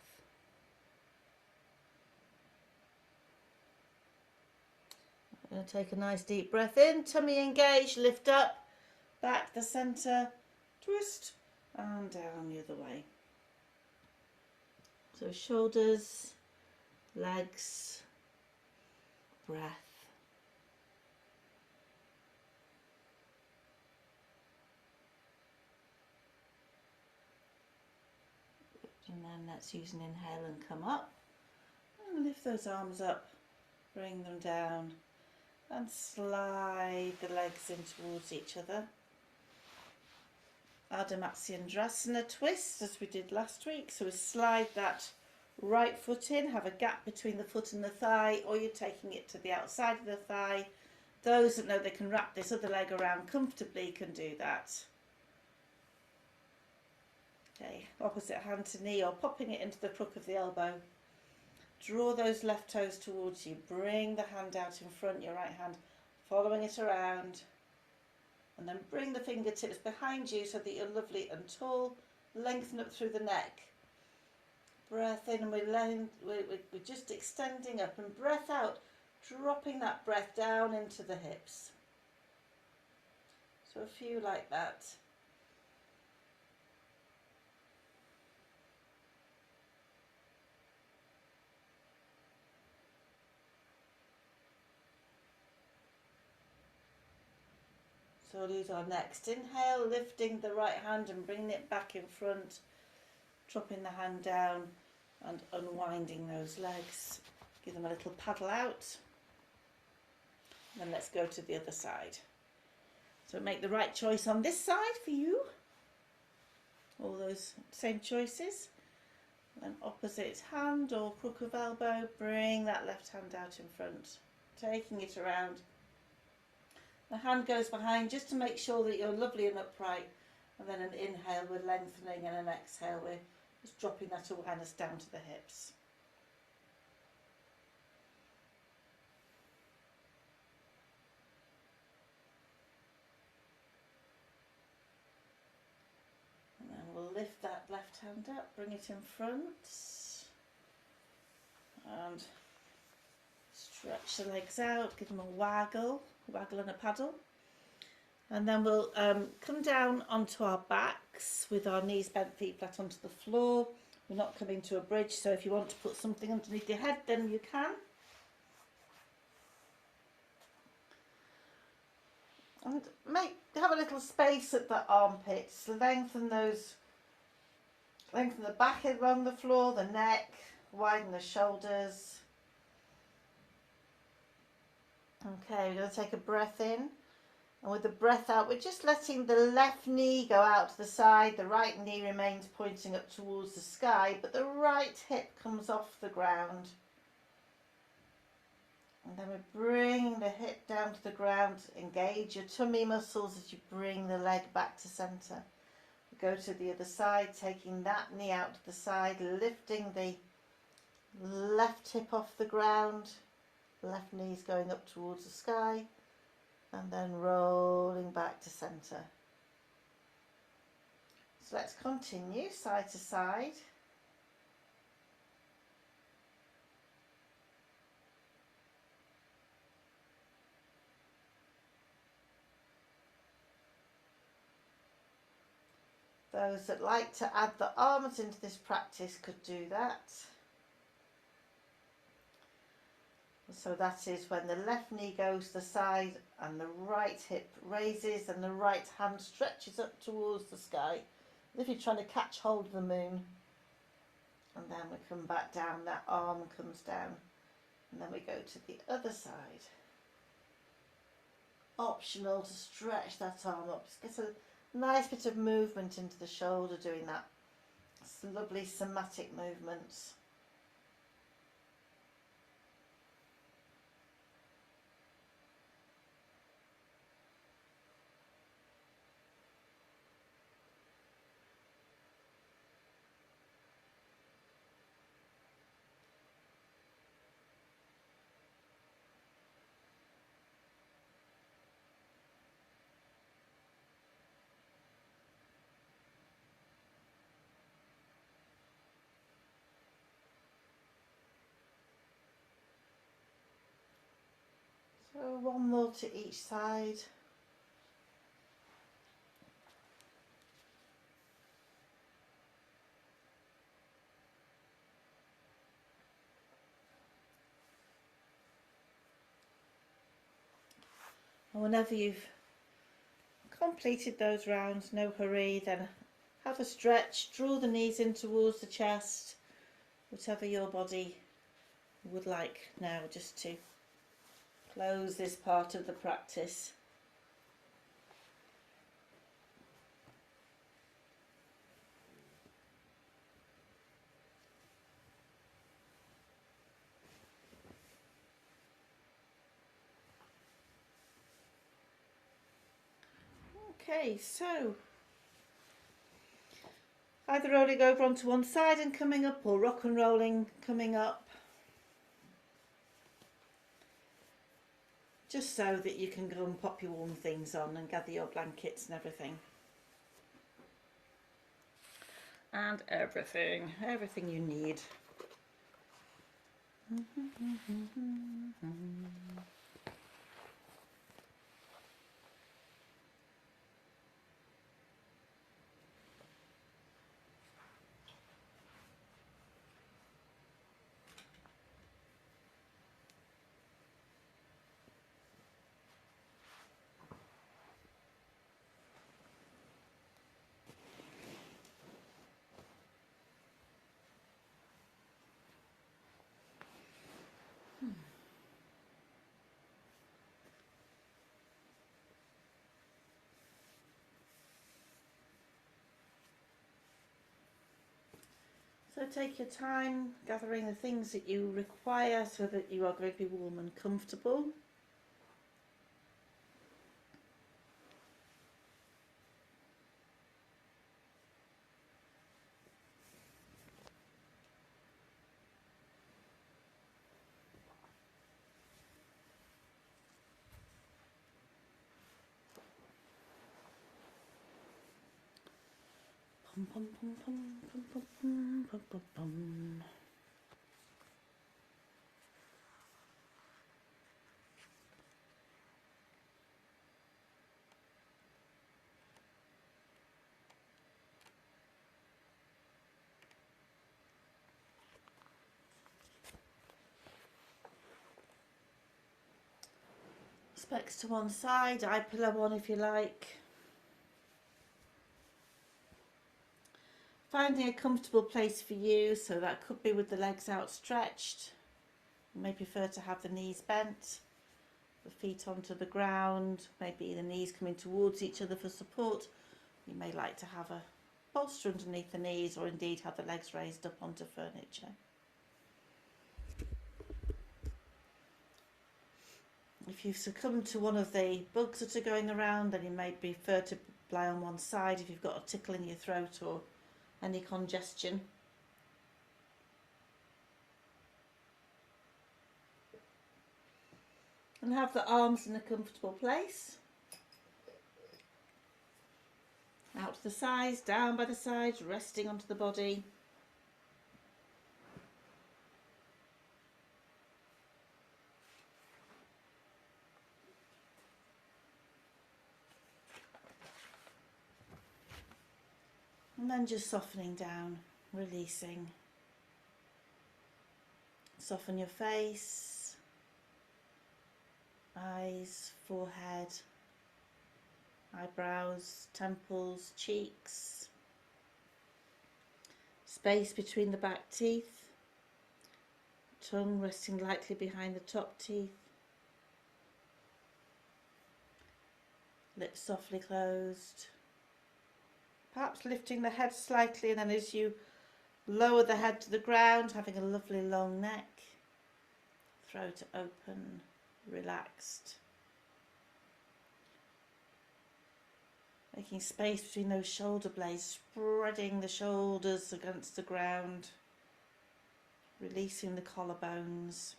I'm going to take a nice deep breath in, tummy engaged, lift up, back the centre, twist, and down the other way. So shoulders, legs, breath. And then let's use an inhale and come up. And lift those arms up, bring them down, and slide the legs in towards each other. Ardha Matsyendrasana twist, as we did last week. So we slide that right foot in, have a gap between the foot and the thigh, or you're taking it to the outside of the thigh. Those that know they can wrap this other leg around comfortably can do that. Okay, opposite hand to knee, or popping it into the crook of the elbow. Draw those left toes towards you. Bring the hand out in front, your right hand, following it around. And then bring the fingertips behind you so that you're lovely and tall. Lengthen up through the neck. Breath in, and we're just extending up, and breath out, dropping that breath down into the hips. So a few like that. So we'll use our next inhale, lifting the right hand and bringing it back in front, dropping the hand down and unwinding those legs. Give them a little paddle out. And then let's go to the other side. So make the right choice on this side for you. All those same choices. And then opposite hand or crook of elbow, bring that left hand out in front, taking it around. The hand goes behind just to make sure that you're lovely and upright, and then an inhale we're lengthening, and an exhale we're just dropping that awareness down to the hips. And then we'll lift that left hand up, bring it in front, and stretch the legs out, give them a waggle and a paddle. And then we'll come down onto our backs with our knees bent, feet flat onto the floor. We're not coming to a bridge, so if you want to put something underneath your head, then you can. And have a little space at the armpits. Lengthen the back along the floor, the neck, widen the shoulders. Okay, we're going to take a breath in, and with the breath out, we're just letting the left knee go out to the side. The right knee remains pointing up towards the sky, but the right hip comes off the ground. And then we bring the hip down to the ground, engage your tummy muscles as you bring the leg back to centre. Go to the other side, taking that knee out to the side, lifting the left hip off the ground, left knee's going up towards the sky, and then rolling back to centre. So let's continue side to side. Those that like to add the arms into this practice could do that. So that is when the left knee goes to the side and the right hip raises and the right hand stretches up towards the sky, as if you're trying to catch hold of the moon. And then we come back down, that arm comes down, and then we go to the other side. Optional to stretch that arm up. Just get a nice bit of movement into the shoulder doing that. Some lovely somatic movements. So one more to each side. And whenever you've completed those rounds, no hurry, then have a stretch, draw the knees in towards the chest, whatever your body would like now, just to close this part of the practice. Okay, so either rolling over onto one side and coming up, or rock and rolling coming up, just so that you can go and pop your warm things on and gather your blankets and everything. And everything you need. So take your time gathering the things that you require so that you are going to be warm and comfortable. Pum, pum, pum, pum, pum, pum, pum, pum, pum, pum. Specs to one side, eye pillow on if you like. Finding a comfortable place for you, so that could be with the legs outstretched. You may prefer to have the knees bent, the feet onto the ground, maybe the knees coming towards each other for support. You may like to have a bolster underneath the knees, or indeed have the legs raised up onto furniture. If you've succumbed to one of the bugs that are going around, then you may prefer to lie on one side if you've got a tickle in your throat or any congestion. And have the arms in a comfortable place. Out to the sides, down by the sides, resting onto the body. And then just softening down, releasing. Soften your face, eyes, forehead, eyebrows, temples, cheeks, space between the back teeth, tongue resting lightly behind the top teeth, lips softly closed, perhaps lifting the head slightly, and then as you lower the head to the ground, having a lovely long neck, throat open, relaxed. Making space between those shoulder blades, spreading the shoulders against the ground, releasing the collarbones.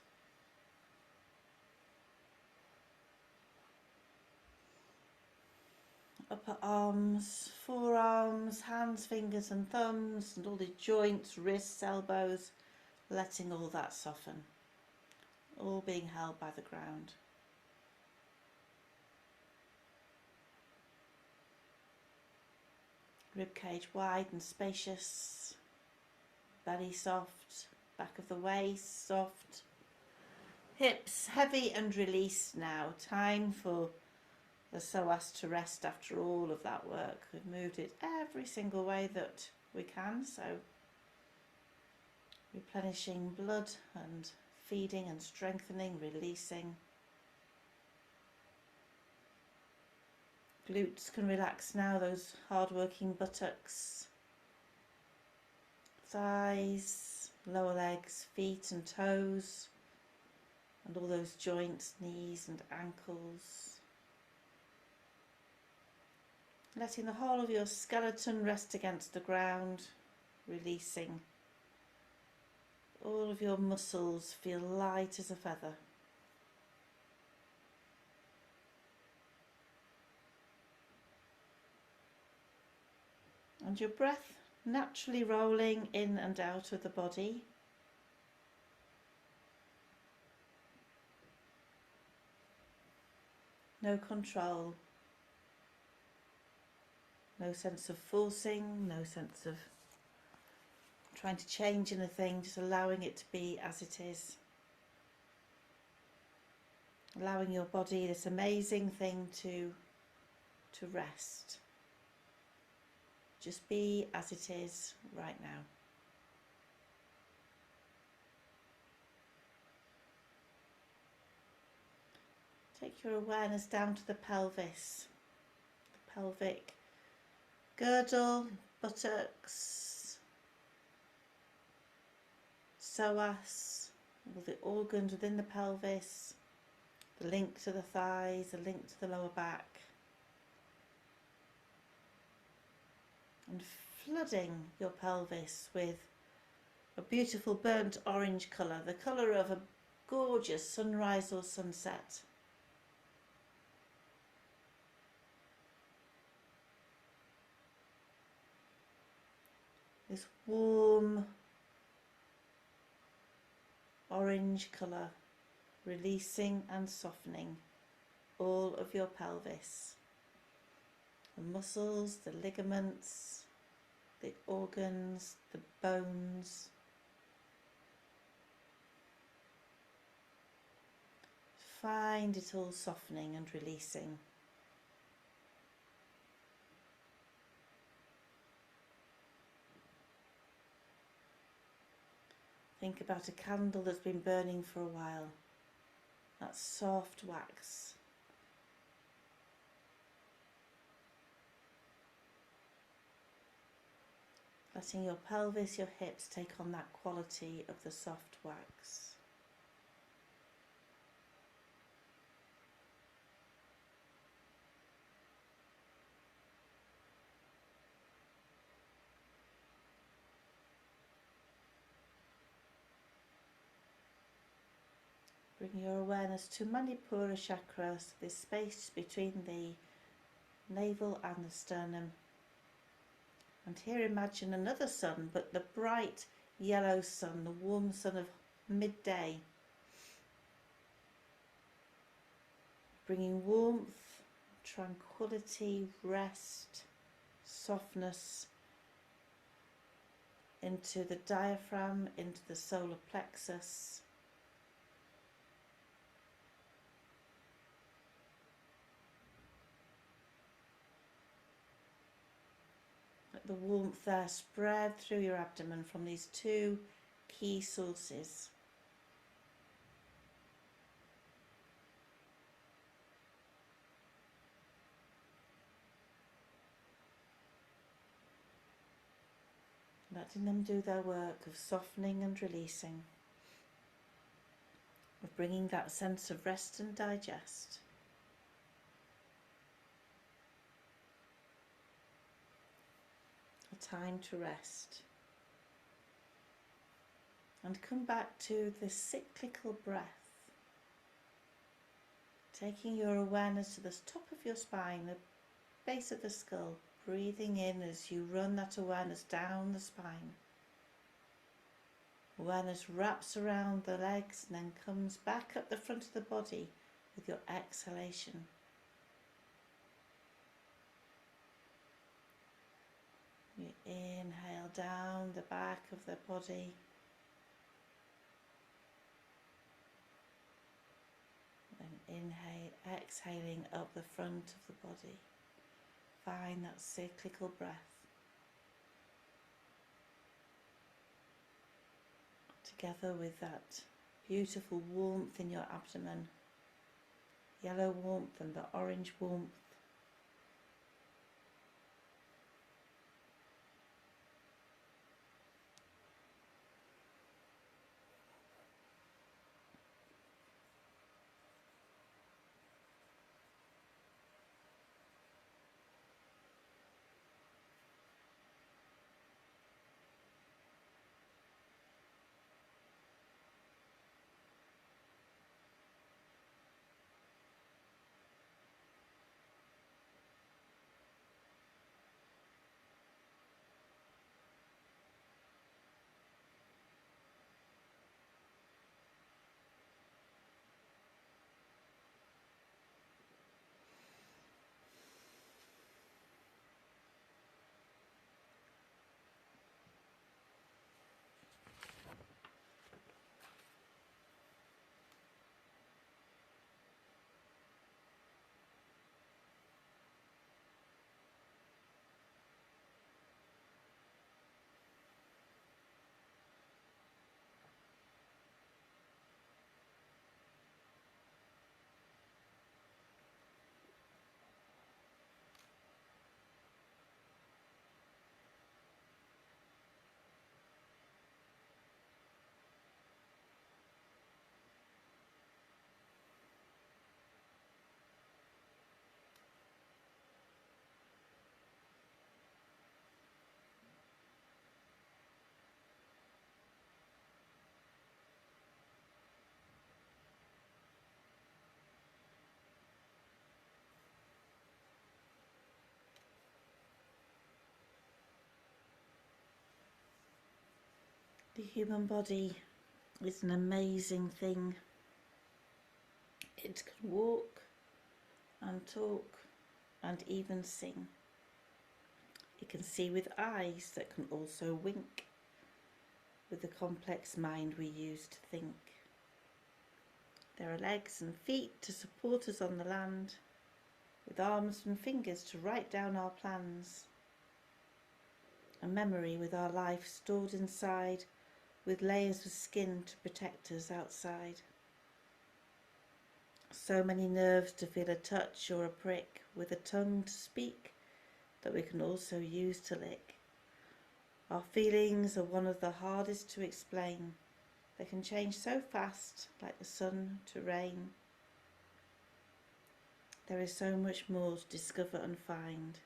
Upper arms, forearms, hands, fingers and thumbs, and all the joints, wrists, elbows, letting all that soften, all being held by the ground. Ribcage wide and spacious, belly soft, back of the waist soft, hips heavy and released now. Time for the psoas to rest after all of that work. We've moved it every single way that we can, so replenishing blood and feeding and strengthening, releasing. Glutes can relax now, those hard-working buttocks, thighs, lower legs, feet and toes, and all those joints, knees and ankles. Letting the whole of your skeleton rest against the ground, releasing. All of your muscles feel light as a feather. And your breath naturally rolling in and out of the body. No control. No sense of forcing, no sense of trying to change anything, just allowing it to be as it is. Allowing your body, this amazing thing, to rest. Just be as it is right now. Take your awareness down to the pelvis, the pelvic girdle, buttocks, psoas, all the organs within the pelvis, the link to the thighs, the link to the lower back, and flooding your pelvis with a beautiful burnt orange colour, the colour of a gorgeous sunrise or sunset. This warm orange colour, releasing and softening all of your pelvis, the muscles, the ligaments, the organs, the bones. Find it all softening and releasing. Think about a candle that's been burning for a while. That soft wax. Letting your pelvis, your hips take on that quality of the soft wax. Bring your awareness to Manipura chakra, so this space between the navel and the sternum. And here imagine another sun, but the bright yellow sun, the warm sun of midday. Bringing warmth, tranquility, rest, softness into the diaphragm, into the solar plexus. Let the warmth there spread through your abdomen from these two key sources. Letting them do their work of softening and releasing, of bringing that sense of rest and digest. A time to rest. And come back to the cyclical breath. Taking your awareness to the top of your spine, the base of the skull. Breathing in as you run that awareness down the spine. Awareness wraps around the legs and then comes back up the front of the body with your exhalation. You inhale down the back of the body. Then exhaling up the front of the body. Find that cyclical breath. Together with that beautiful warmth in your abdomen, yellow warmth and the orange warmth. The human body is an amazing thing. It can walk and talk and even sing. It can see with eyes that can also wink, with the complex mind we use to think. There are legs and feet to support us on the land, with arms and fingers to write down our plans. A memory with our life stored inside, with layers of skin to protect us outside. So many nerves to feel a touch or a prick, with a tongue to speak that we can also use to lick. Our feelings are one of the hardest to explain. They can change so fast, like the sun to rain. There is so much more to discover and find.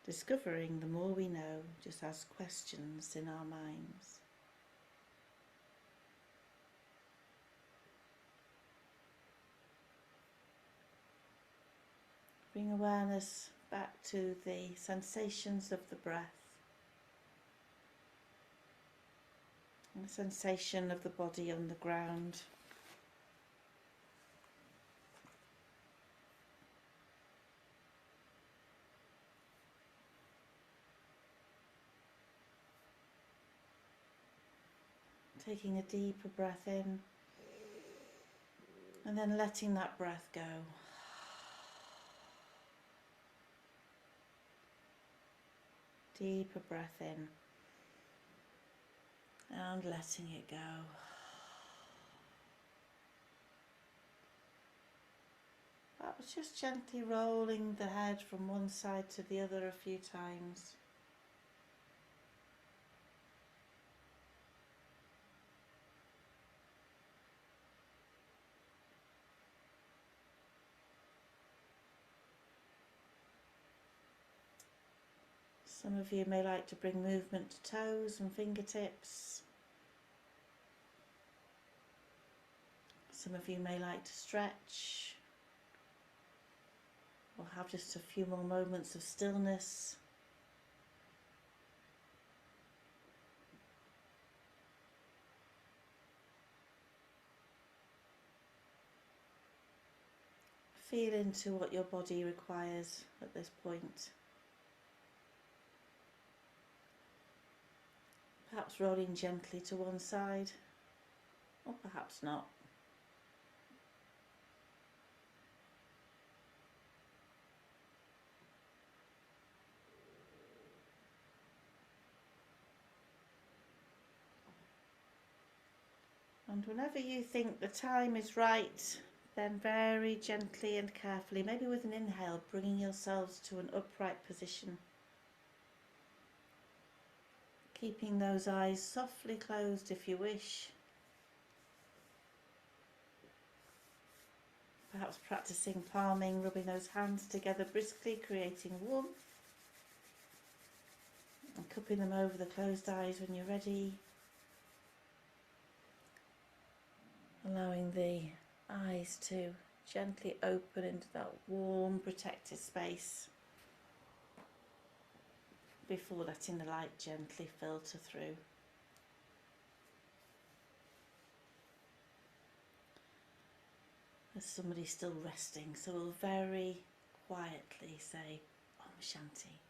Discovering, the more we know, just ask questions in our minds. Bring awareness back to the sensations of the breath and the sensation of the body on the ground. Taking a deeper breath in and then letting that breath go. Deeper breath in and letting it go. Perhaps just gently rolling the head from one side to the other a few times. Some of you may like to bring movement to toes and fingertips. Some of you may like to stretch or have just a few more moments of stillness. Feel into what your body requires at this point. Perhaps rolling gently to one side, or perhaps not. And whenever you think the time is right, then very gently and carefully, maybe with an inhale, bringing yourselves to an upright position. Keeping those eyes softly closed if you wish. Perhaps practicing palming, rubbing those hands together briskly, creating warmth. And cupping them over the closed eyes when you're ready. Allowing the eyes to gently open into that warm, protected space before letting the light gently filter through. There's somebody still resting, so we'll very quietly say Om Shanti.